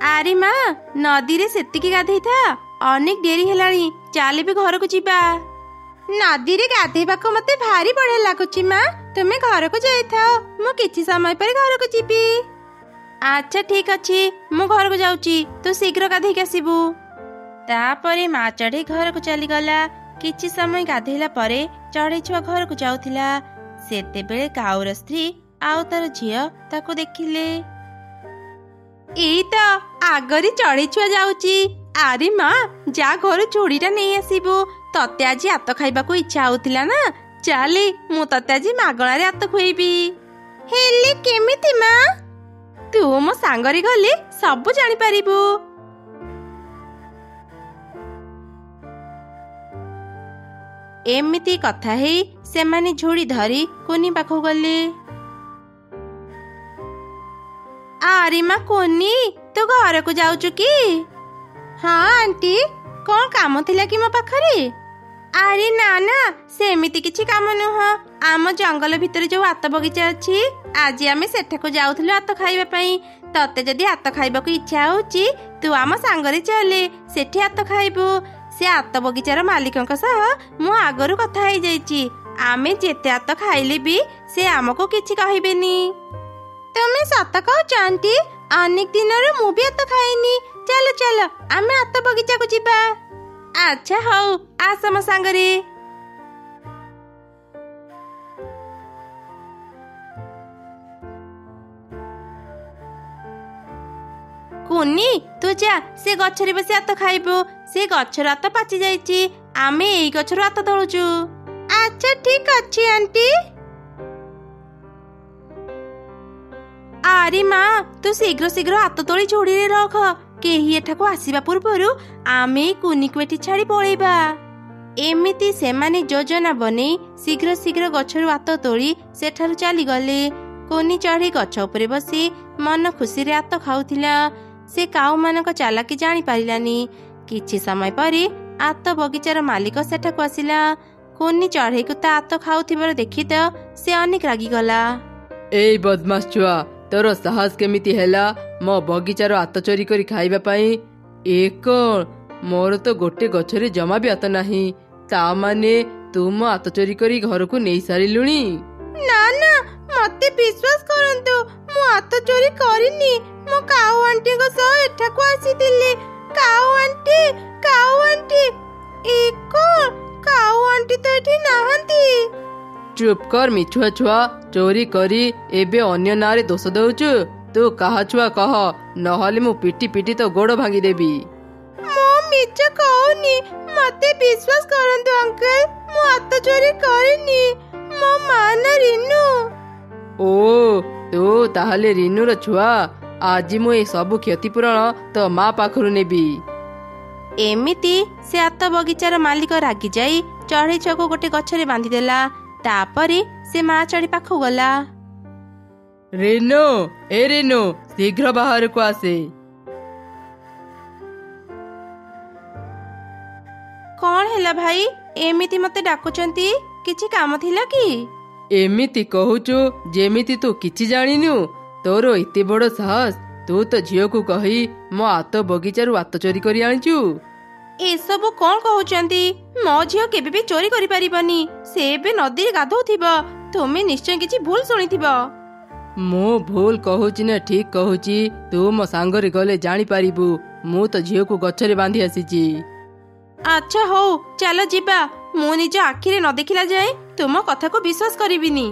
ଆରେ ମା ନଦୀରେ ସେତିକି ଗାଧେଇ ଥା, ଅନେକ ଡେରି ହେଲାଣି, ଚାଲେ ବି ଘରକୁ ଯିବା। ନଦୀରେ ଗାଧେଇବାକୁ ମତେ ଭାରି ବଢିଆ ଲାଗୁଛି ମା, ତୁମେ ଘରକୁ ଯାଇଥାଅ, ମୁଁ କିଛି ସମୟ ପରେ ଘରକୁ ଯିବି। ଆଚ୍ଛା ଠିକ ଅଛି, ମୁଁ ଘରକୁ ଯାଉଛି, ତୁ ଶୀଘ୍ର ଗାଧେଇକି ଆସିବୁ। ତାପରେ ମା ଚଢ଼େଇ ଘରକୁ ଚାଲିଗଲା। କିଛି ସମୟ ଗାଧେଇଲା ପରେ ଚଢ଼େଇ ଛୁଆ ଘରକୁ ଯାଉଥିଲା। ସେତେବେଳେ କାଉର ସ୍ତ୍ରୀ ଆଉ ତାର ଝିଅ ତାକୁ ଦେଖିଲେ। ଏଇ ତ ଆଗରେ ଚଢ଼େଇ ଛୁଆ ଯାଉଛି। ଆରେ ମା ଯା ଘରୁ ଚୁଡ଼ିଟା ନେଇ ଆସିବୁ, ତତେ ଆଜି ଆତ ଖାଇବାକୁ ଇଚ୍ଛା ହଉଥିଲା ନା, ଚାଲେ ମୁଁ ତତେ ଆଜି ମାଗଣାରେ ଆତ ଖୁଏଇବି। ହେଲେ କେମିତି ମା? ତୁ ମୋ ସାଙ୍ଗରେ ଗଲେ ସବୁ ଜାଣିପାରିବୁ। ଏମିତି କଥା ହେଇ ସେମାନେ ଝୁଡ଼ି ଧରି କୁନି ପାଖକୁ ଗଲେ। ଆରେ ମା କୁନି, ତୁ ଘରକୁ ଯାଉଛୁ କି? ହଁ ଆଣ୍ଟି, କଣ କାମ ଥିଲା କି ମୋ ପାଖରେ? ଆରେ ନା ନା, ସେମିତି କିଛି କାମ ନୁହଁ, ଆମ ଜଙ୍ଗଲ ଭିତରେ ଯୋଉ ଆତ ବଗିଚା ଅଛି, ଆଜି ଆମେ ସେଠାକୁ ଯାଉଥିଲୁ ଆତ ଖାଇବା ପାଇଁ। ତତେ ଯଦି ଆତ ଖାଇବାକୁ ଇଚ୍ଛା ହଉଛି, ତୁ ଆମ ସାଙ୍ଗରେ ଚାଲେ, ସେଠି ଆତ ଖାଇବୁ। ସେ ଆତ ବଗିଚାର ମାଲିକଙ୍କ ସହ ମୁଁ ଆଗରୁ କଥା ହେଇଯାଇଛି, ଆମେ ଯେତେ ଆତ ଖାଇଲେ ବି ସେ ଆମକୁ କିଛି କହିବେନି। ତମେ ସତ କହୁଛ ଆଣ୍ଟି, ଅନେକ ଦିନରୁ ମୁଁ ବି ଆତ ଖାଇନି। ଚାଲ ଚାଲ ଆମେ ଆତ ବଗିଚାକୁ ଯିବା। ଆଚ୍ଛା ହଉ, ଆସ ମୋ ସାଙ୍ଗରେ। କୁନି ତୁ ଯା, ସେ ଗଛରେ ବସି ଆତ ଖାଇବୁ, ସେ ଗଛର ଆତ ପାଚି ଯାଇଛି, ଆମେ ଏଇ ଗଛରୁ ଆତ ତୋଳୁଛୁ। ଆଚ୍ଛା ଠିକ ଅଛି ଆଣ୍ଟି। ଆରେ ମା ତୁ ଶୀଘ୍ର ଶୀଘ୍ର ହାତ ତୋଳି ଝୁଡ଼ିରେ ରଖ, କେହି ଏଠାକୁ ଆସିବା ପୂର୍ବରୁ ଆମେ କୁନିକୁ ଏଠି ଛାଡ଼ି ପଳେଇବା। ଏମିତି ସେମାନେ ଯୋଜନା ବନେଇ ଶୀଘ୍ର ଶୀଘ୍ର ଗଛରୁ ଆତ ତୋଳି ସେଠାରୁ ଚାଲିଗଲେ। କୁନି ଚଢ଼େଇ ଗଛ ଉପରେ ବସି ମନ ଖୁସିରେ ଆତ ଖାଉଥିଲା। ସେ କାଉମାନଙ୍କ ଚାଲାକି ଜାଣିପାରିଲାନି। କିଛି ସମୟ ପରେ ଆତ ବଗିଚାର ମାଲିକ ସେଠାକୁ ଆସିଲା। କୁନି ଚଢ଼େଇକୁ ତା ଆତ ଖାଉଥିବାର ଦେଖି ତ ସେ ଅନେକ ରାଗିଗଲା। ଏଇ ବଦମାସ ଛୁଆ, ତୋର ସାହସ କେମିତି ହେଲା ମୋ ବଗିଚାର ଆତ ଚୋରି କରି ଖାଇବା ପାଇଁ? ଏ କଣ, ମୋର ତ ଗୋଟେ ଗଛରେ ଜମା ବି ଆତ ନାହିଁ, ତା ମାନେ ତୁ ମୋ ଆତ ଚୋରି କରି ଘରକୁ ନେଇ ସାରିଲୁଣି? ନା ନା, ମତେ ବିଶ୍ୱାସ କରନ୍ତୁ, ମୁଁ ଆତ ଚୋରି କରିନି, ମୁଁ କାଉ ଆଣ୍ଟିଙ୍କ ସହ ଏଠାକୁ ଆସିଥିଲି। କାଉ ଆଣ୍ଟି, କାଉ ଆଣ୍ଟି। ଏ କଣ, କାଉ ଆଣ୍ଟି ତ ଏଠି ନାହାନ୍ତି। ଚୁପ୍ କର ମିଛୁଆ ଛୁଆ, ଚୋରି କରି ଏବେ ଅନ୍ୟ ନାଁରେ ଦୋଷ ଦଉଛୁ। ତୁ କାହା ଛୁଆ କହ, ନହେଲେ ମୁଁ ପିଟି ପିଟି ତ ଗୋଡ଼ ଭାଙ୍ଗିଦେବି। ମୁଁ ମିଛ କହୁନି, ମତେ ବିଶ୍ୱାସ କରନ୍ତୁ ଅଙ୍କଲ, ମୁଁ ଆତ ଚୋରି କରିନି, ମୋ ମା ନା ରିନୁ। ଓ ତୁ ତାହେଲେ ରିନୁର ଛୁଆ, ଆଜି ମୁଁ ଏ ସବୁ କ୍ଷତିପୂରଣ ତୋ ମା ପାଖରୁ ନେବି। ଏମିତି ସେ ଆତ ବଗିଚାର ମାଲିକ ରାଗି ଯାଇ ଚଢ଼େଇ ଛୁଆକୁ ଗୋଟେ ଗଛରେ ବାନ୍ଧିଦେଲା। ତାପରେ ସେ ମା ଚଢ଼େଇ ପାଖକୁ ଗଲା। ରିନୁ, ଏ ରିନୁ, ଶୀଘ୍ର ବାହାରକୁ ଆସେ। କଣ ହେଲା ଭାଇ, ଏମିତି ମତେ ଡାକୁଛନ୍ତି, କିଛି କାମ ଥିଲା କି? ଏମିତି କହୁଛୁ ଯେମିତି ତୁ କିଛି ଜାଣିନୁ। ତୋର ଏତେ ବଡ଼ ସାହସ, ତୁ ତ ଝିଅକୁ କହି ମୋ ଆତ ବଗିଚାରୁ ଆତ ଚୋରି କରି ଆଣିଛୁ। ଏସବୁ କଣ କହୁଛନ୍ତି? ମୋ ଝିଅ କେବେ ବି ଚୋରି କରିପାରିବନି, ସେ ଏବେ ନଦୀରେ ଗାଧଉଥିବ, ତୁମେ ନିଶ୍ଚୟ କିଛି ଭୁଲ ଶୁଣିଥିବ। ମୁଁ ଭୁଲ କହୁଛି ନା ଠିକ କହୁଛି, ତୁ ମୋ ସାଙ୍ଗରେ ଗଲେ ଜାଣିପାରିବୁ। ମୁଁ ତ ଝିଅକୁ ଗଛରେ ବାନ୍ଧି ଆସିଛି। ଆଚ୍ଛା ହଉ, ଚାଲ ଯିବା, ମୁଁ ନିଜ ଆଖିରେ ନ ଦେଖିଲା ଯାଏ ତୁମ କଥାକୁ ବିଶ୍ୱାସ କରିବିନି।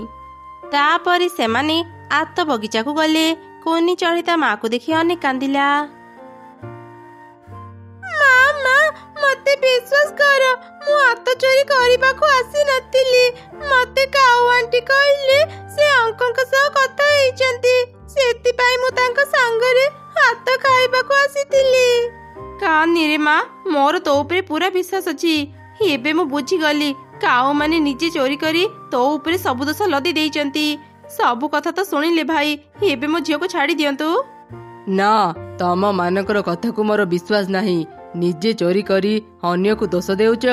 ତାପରେ ସେମାନେ ଆତ ବଗିଚାକୁ ଗଲେ। କୁନି ଚଢ଼େଇ ତା ମାକୁ ଦେଖି ଅନେକ କାନ୍ଦିଲା। ମା, ମତେ ବିଶ୍ୱାସ କର, ମୁଁ ଆତ ଚୋରି କରିବାକୁ ଆସିନଥିଲି, ମତେ କାଉ ଆଣ୍ଟି କହିଲେ ସେ ଅଙ୍କଙ୍କ ସହ କଥା ହେଇଛନ୍ତି, ସେଥିପାଇଁ ମୁଁ ତାଙ୍କ ସାଙ୍ଗରେ ହାତ ଖାଇବାକୁ ଆସିଥିଲି। କାନିରେ ମା, ମୋର ତୋ ଉପରେ ପୁରା ବିଶ୍ୱାସ ଅଛି। ଏବେ ମୁଁ ବୁଝିଗଲି, କାଉ ମାନେ ନିଜେ ଚୋରି କରି ତୋ ଉପରେ ସବୁ ଦୋଷ ଲଦି ଦେଇଛନ୍ତି। ସବୁ କଥା ତ ଶୁଣିଲେ ଭାଇ, ଏବେ ମୋ ଝିଅକୁ ଛାଡ଼ି ଦିଅନ୍ତୁ। ନା, ତମ ମାନଙ୍କର କଥାକୁ ମୋର ବିଶ୍ୱାସ ନାହିଁ। ନିଜେ ଚୋରି କରି ଅନ୍ୟକୁ ଦୋଷ ଦେଉଛ।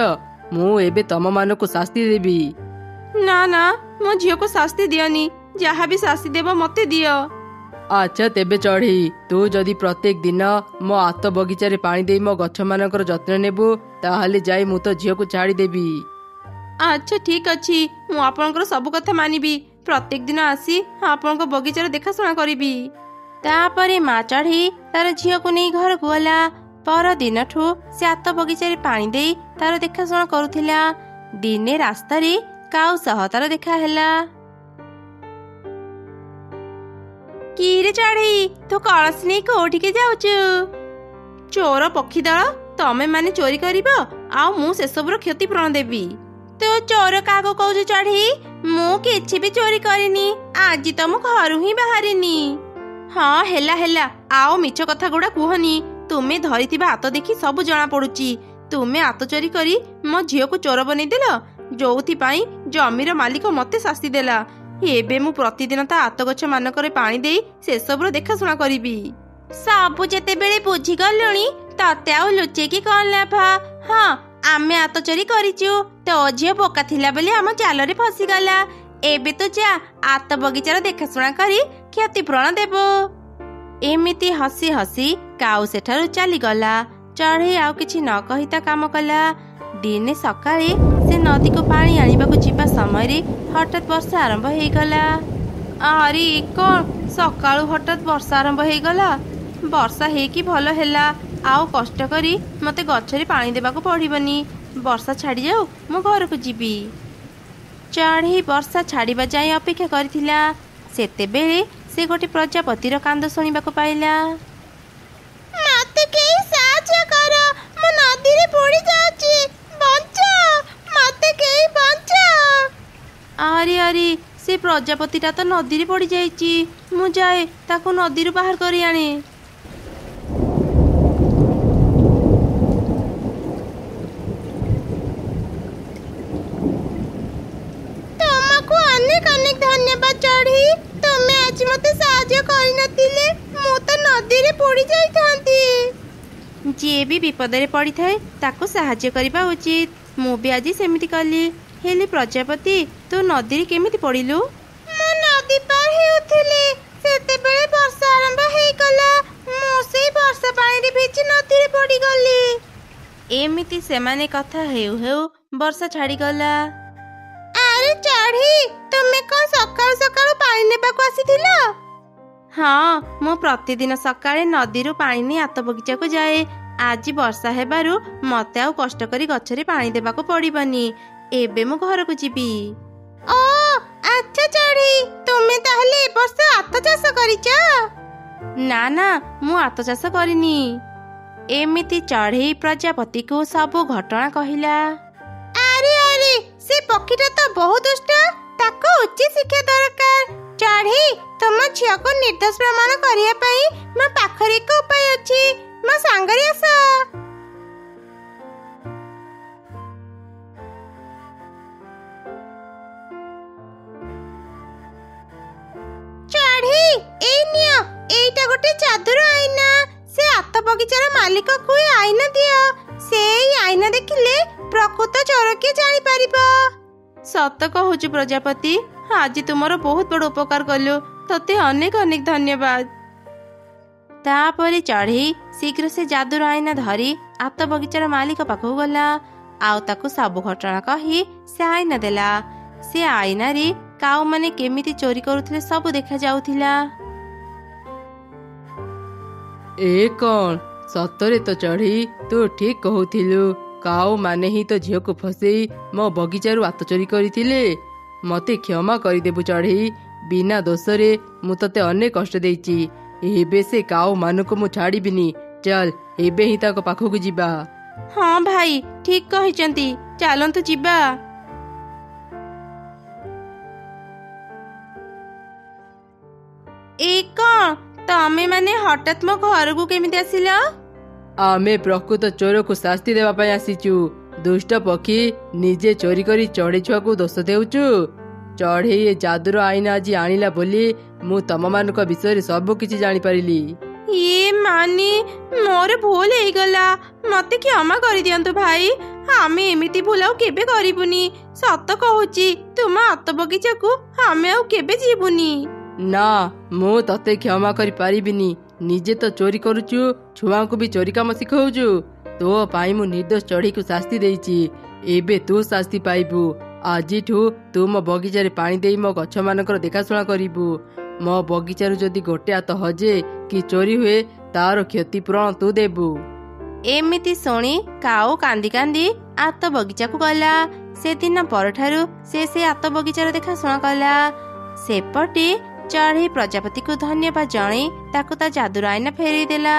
ମୁଁ ଏବେ ତମ ମାନଙ୍କୁ ଶାସ୍ତି ଦେବି। ନା ନା, ମୋ ଝିଅକୁ ଶାସ୍ତି ଦିଅନି, ଯାହା ବି ଶାସ୍ତି ଦେବ ମତେ ଦିଅ। ଆଚ୍ଛା ତେବେ ଚଢ଼େଇ, ତୁ ଯଦି ପ୍ରତ୍ୟେକ ଦିନ ମୋ ଆତ ବଗିଚାରେ ପାଣି ଦେଇ ମୋ ଗଛମାନଙ୍କର ଯତ୍ନ ନେବୁ ତାହେଲେ ଯାଇ ମୁଁ ତ ଝିଅକୁ ଛାଡ଼ିଦେବି। ଆଚ୍ଛା ଠିକ ଅଛି, ମୁଁ ଆପଣଙ୍କର ସବୁ କଥା ମାନିବି। ପ୍ରତ୍ୟେକ ଦିନ ଆସି ଆପଣଙ୍କ ବଗିଚାର ଦେଖାଶୁଣା କରିବି। ତାପରେ ମା ଚଢ଼େଇ ତାର ଝିଅକୁ ନେଇ ଘରକୁ ଗଲା। ପରଦିନଠୁ ସେ ଆତ ବଗିଚାରେ ପାଣି ଦେଇ ତାର ଦେଖାଶୁଣା କରୁଥିଲା। ଦିନେ ରାସ୍ତାରେ କାଉ ସହ ତାର ଦେଖା ହେଲା। କିରେ ଚଢ଼େଇ, ତୁ କଳସି ନେଇ କୋଉଠିକି ଯାଉଛୁ? ଚୋର ପକ୍ଷୀ ଦଳ, ତମେ ମାନେ ଚୋରି କରିବ ଆଉ ମୁଁ ସେସବୁର କ୍ଷତିପୂରଣ ଦେବି। ତୁ ଚୋର କାହାକୁ କହୁଛୁ ଚଢ଼େଇ? ମୁଁ କିଛି ବି ଚୋରି କରିନି। ଆଜି ତ ମୁଁ ଘରୁ ହିଁ ବାହାରିନି। ହଁ ହେଲା ହେଲା, ଆଉ ମିଛ କଥା ଗୁଡା କୁହନି। ତୁମେ ଧରିଥିବା ହାତ ଦେଖି ସବୁ ଜଣା ପଡୁଛି। ତୁମେ ହାତ ଚୋରି କରି ମୋ ଝିଅକୁ ଚୋର ବନେଇଦେଲ, ଯୋଉଥିପାଇଁ ଜମିର ମାଲିକ ମତେ ଶାସ୍ତି ଦେଲା। ଏବେ ମୁଁ ପ୍ରତିଦିନ ତା ହାତ ଗଛ ମାନଙ୍କରେ ପାଣି ଦେଇ ସେସବୁର ଦେଖାଶୁଣା କରିବି। ସବୁ ଯେତେବେଳେ ବୁଝିଗଲୁଣି ତତେ ଆଉ ଲୁଚେଇକି କଣ ଲାଭ? ହଁ, ଆମେ ହାତ ଚୋରି କରିଛୁ। ତୋ ଝିଅ ବୋକା ଥିଲା ବୋଲି ଆମ ଜାଲରେ ଫସିଗଲା। ଏବେ ତୁ ଯା ହାତ ବଗିଚାର ଦେଖାଶୁଣା କରି କ୍ଷତିପୂରଣ ଦେବୁ। ଏମିତି ହସି ହସି କାଉ ସେଠାରୁ ଚାଲିଗଲା। ଚଢ଼େଇ ଆଉ କିଛି ନ କହି ତା କାମ କଲା। ଦିନେ ସକାଳେ ସେ ନଦୀକୁ ପାଣି ଆଣିବାକୁ ଯିବା ସମୟରେ ହଠାତ୍ ବର୍ଷା ଆରମ୍ଭ ହେଇଗଲା। ଆରେ କଣ, ସକାଳୁ ହଠାତ୍ ବର୍ଷା ଆରମ୍ଭ ହେଇଗଲା? ବର୍ଷା ହେଇକି ଭଲ ହେଲା, ଆଉ କଷ୍ଟ କରି ମତେ ଗଛରେ ପାଣି ଦେବାକୁ ପଡ଼ିବନି। ବର୍ଷା ଛାଡ଼ିଯାଉ, ମୁଁ ଘରକୁ ଯିବି। ଚଢ଼େଇ ବର୍ଷା ଛାଡ଼ିବା ଯାଏଁ ଅପେକ୍ଷା କରିଥିଲା। ସେତେବେଳେ ସେ ଗୋଟେ ପ୍ରଜାପତିର କାନ୍ଦ ଶୁଣିବାକୁ ପାଇଲା। ମତେ କେହି ସାହାଯ୍ୟ କର, ମୁଁ ନଦୀରେ ବୁଡ଼ି ଯାଉଛି, ବଞ୍ଚାଅ, ମତେ କେହି ବଞ୍ଚାଅ। ଆରେ ଆରେ, ସେ ପ୍ରଜାପତିଟା ତ ନଦୀରେ ପଡ଼ି ଯାଇଛି। ମୁଁ ଯାଏ ତାକୁ ନଦୀରୁ ବାହାର କରି ଆଣେ। ତୁମକୁ ଅନେକ ଅନେକ ଧନ୍ୟବାଦ ଚଢ଼େଇ। ତୁମେ ଆଜି ମତେ ସାହାଯ୍ୟ କରିନଥିଲେ ମୁଁ ତ ନଦୀରେ ପଡ଼ି ଯାଇଥାନ୍ତି। ଯିଏ ବି ବିପଦରେ ପଡ଼ିଥାଏ ତାକୁ ସାହାଯ୍ୟ କରିବା ଉଚିତ। ମୁଁ ବି ଆଜି ସେମିତି କଲି। ହେଲେ ପ୍ରଜାପତି, ତୁ ନଦୀରେ କେମିତି ପଡ଼ିଲୁ? ମୁଁ ନଦୀ ପାର ହେଉଥିଲି, ସେତେବେଳେ ବର୍ଷା ଆରମ୍ଭ ହେଇଗଲା। ମୁଁ ସେଇ ବର୍ଷା ପାଣିରେ ଭିଜି ନଦୀରେ ପଡ଼ିଗଲି। ଏମିତି ସେମାନେ କଥା ହେଉ ହେଉ ବର୍ଷା ଛାଡ଼ିଗଲା। ଆରେ ଚଢ଼େଇ, ତୁମେ କଣ ସକାଳୁ ସକାଳୁ ପାଣି ନେବାକୁ ଆସିଥିଲ? ହଁ, ମୁଁ ପ୍ରତିଦିନ ସକାଳେ ନଦୀରୁ ପାଣି ନେଇ ଆତ ବଗିଚାକୁ ଯାଏ। ଆଜି ବର୍ଷା ହେବାରୁ ମତେ ଆଉ କଷ୍ଟ କରି ଗଛରେ ପାଣି ଦେବାକୁ ପଡ଼ିବନି। ଏବେ ମୁଁ ଘରକୁ ଯିବି। ଓ ଆଚ୍ଛା ଚଢ଼େଇ, ତୁମେ ତାହେଲେ ଏ ବର୍ଷ ଆତ ଚାଷ କରିଛ? ନା ନା, ମୁଁ ଆତ ଚାଷ କରିନି। ଏମିତି ଚଢ଼େଇ ପ୍ରଜାପତିକୁ ସବୁ ଘଟଣା କହିଲା। ଆରେ ଆରେ, ସେ ପକ୍ଷୀଟା ତ ବହୁତ ଦୁଷ୍ଟ, ତାକୁ ଉଚିତ ଶିକ୍ଷା ଦରକାର। ଚଢ଼େଇ, ତୁମ ଝିଅକୁ ନିର୍ଦ୍ଦୋଷ ପ୍ରମାଣ କରିବା ପାଇଁ ମୋ ପାଖରେ ଏକ ଉପାୟ ଅଛି। ମୋ ସାଙ୍ଗରେ ଆସ। ଚଢ଼େଇ, ଏଇ ନିଅ, ଏଇଟା ଗୋଟେ ଯାଦୁର ଆଇନା। ସେ ଆତ ବଗିଚାର ମାଲିକକୁ ଏ ଆଇନା ଦିଅ। ସେ ଏଇ ଆଇନା ଦେଖିଲେ ପ୍ରକୃତ ଚୋର କିଏ ଜାଣିପାରିବ। ସତ କହୁଛୁ ପ୍ରଜାପତି, ଆଜି ତୁମର ବହୁତ ବଡ଼ ଉପକାର କଲୁ। ତତେ ଅନେକ ଅନେକ ଧନ୍ୟବାଦ। ତାପରେ ଚଢ଼େଇ ଶୀଘ୍ର ସେ ଯାଦୁର ଆଇନା ଧରି ଆତ ବଗିଚାର ମାଲିକ ପାଖକୁ ଗଲା। ଆଉ ତାକୁ ସବୁ ଘଟଣା କହି ସେ ଆଇନା ଦେଲା। ସେ ଆଇନାରେ କାଉମାନେ କେମିତି ଚୋରି କରୁଥିଲେ ସବୁ ଦେଖାଯାଉଥିଲା। ଏ କଣ, ସତରେ ତ ଚଢ଼େଇ, ତୁ ଠିକ କହୁଥିଲୁ। କାଉ ମାନେ ହିଁ ତ ଝିଅକୁ ଫସେଇ ମୋ ବଗିଚାରୁ ଆତ ଚୋରି କରିଥିଲେ। ମତେ କ୍ଷମା କରିଦେବୁ ଚଢ଼େଇ, ବିନା ଦୋଷରେ ମୁଁ ତତେ ଅନେକ କଷ୍ଟ ଦେଇଛି। ଏବେ ସେ କାଉ ମାନଙ୍କୁ ମୁଁ ଛାଡ଼ିବିନି। ଚାଲ ଏବେ ହିଁ ତାଙ୍କ ପାଖକୁ ଯିବା। ହଁ ଭାଇ, ଠିକ କହିଛନ୍ତି, ଚାଲନ୍ତୁ ଯିବା। ଏ କଣ, ତମେ ମାନେ ହଠାତ୍ ମୋ ଘରକୁ କେମିତି ଆସିଲ? ଆମେ ପ୍ରକୃତ ଚୋରକୁ ଶାସ୍ତି ଦେବା ପାଇଁ ଆସିଛୁ। ଦୁଷ୍ଟ ପକ୍ଷୀ, ନିଜେ ଚୋରି କରି ଚଢ଼େଇ ଛୁଆକୁ ଦୋଷ ଦେଉଛୁ। ଚଢ଼େଇ ଏ ଯାଦୁର ଆଇନା ଆଜି ଆଣିଲା ବୋଲି ମୁଁ ତମମାନଙ୍କ ବିଷୟରେ ସବୁ କିଛି ଜାଣିପାରିଲି। ଇଏ ମାନେ, ମୋର ଭୁଲ ହେଇଗଲା। ମତେ କ୍ଷମା କରିଦିଅନ୍ତୁ ଭାଇ। ଆମେ ଏମିତି ଭୁଲ ଆଉ କେବେ କରିବୁନି। ସତ କହୁଛି, ତୁମ ଆତ ବଗିଚାକୁ ଆମେ ଆଉ କେବେ ଯିବୁନି। ନା ମୁଁ ତତେ କ୍ଷମା କରିପାରିବିନି। ନିଜେ ତ ଚୋରି କରୁଛୁ, ଛୁଆଙ୍କୁ ବି ଚୋରି କାମ ଶିଖଉଛୁ। ତୋ ପାଇଁ ମୁଁ ନିର୍ଦ୍ଦୋଷ ଚଢ଼େଇକୁ ଶାସ୍ତି ଦେଇଛି, ଏବେ ତୁ ଶାସ୍ତି ପାଇବୁ। ଆଜିଠୁ ତୁ ମୋ ବଗିଚାରେ ପାଣି ଦେଇ ମୋ ଗଛମାନଙ୍କର ଦେଖାଶୁଣା କରିବୁ। ମୋ ବଗିଚାରୁ ଯଦି ଗୋଟେ ହାତ ହଜେ କି ଚୋରି ହୁଏ ତାର କ୍ଷତିପୂରଣ ତୁ ଦେବୁ। ଏମିତି ଶୁଣି କାଉ କାନ୍ଦି କାନ୍ଦି ଆତ ବଗିଚାକୁ ଗଲା। ସେଦିନ ପରଠାରୁ ସେ ଆତ ବଗିଚାର ଦେଖାଶୁଣା କଲା। ସେପଟେ ଚଢ଼େଇ ପ୍ରଜାପତିକୁ ଧନ୍ୟବାଦ ଜଣେଇ ତାକୁ ତା ଯାଦୁର ଆଇନା ଫେରେଇ ଦେଲା।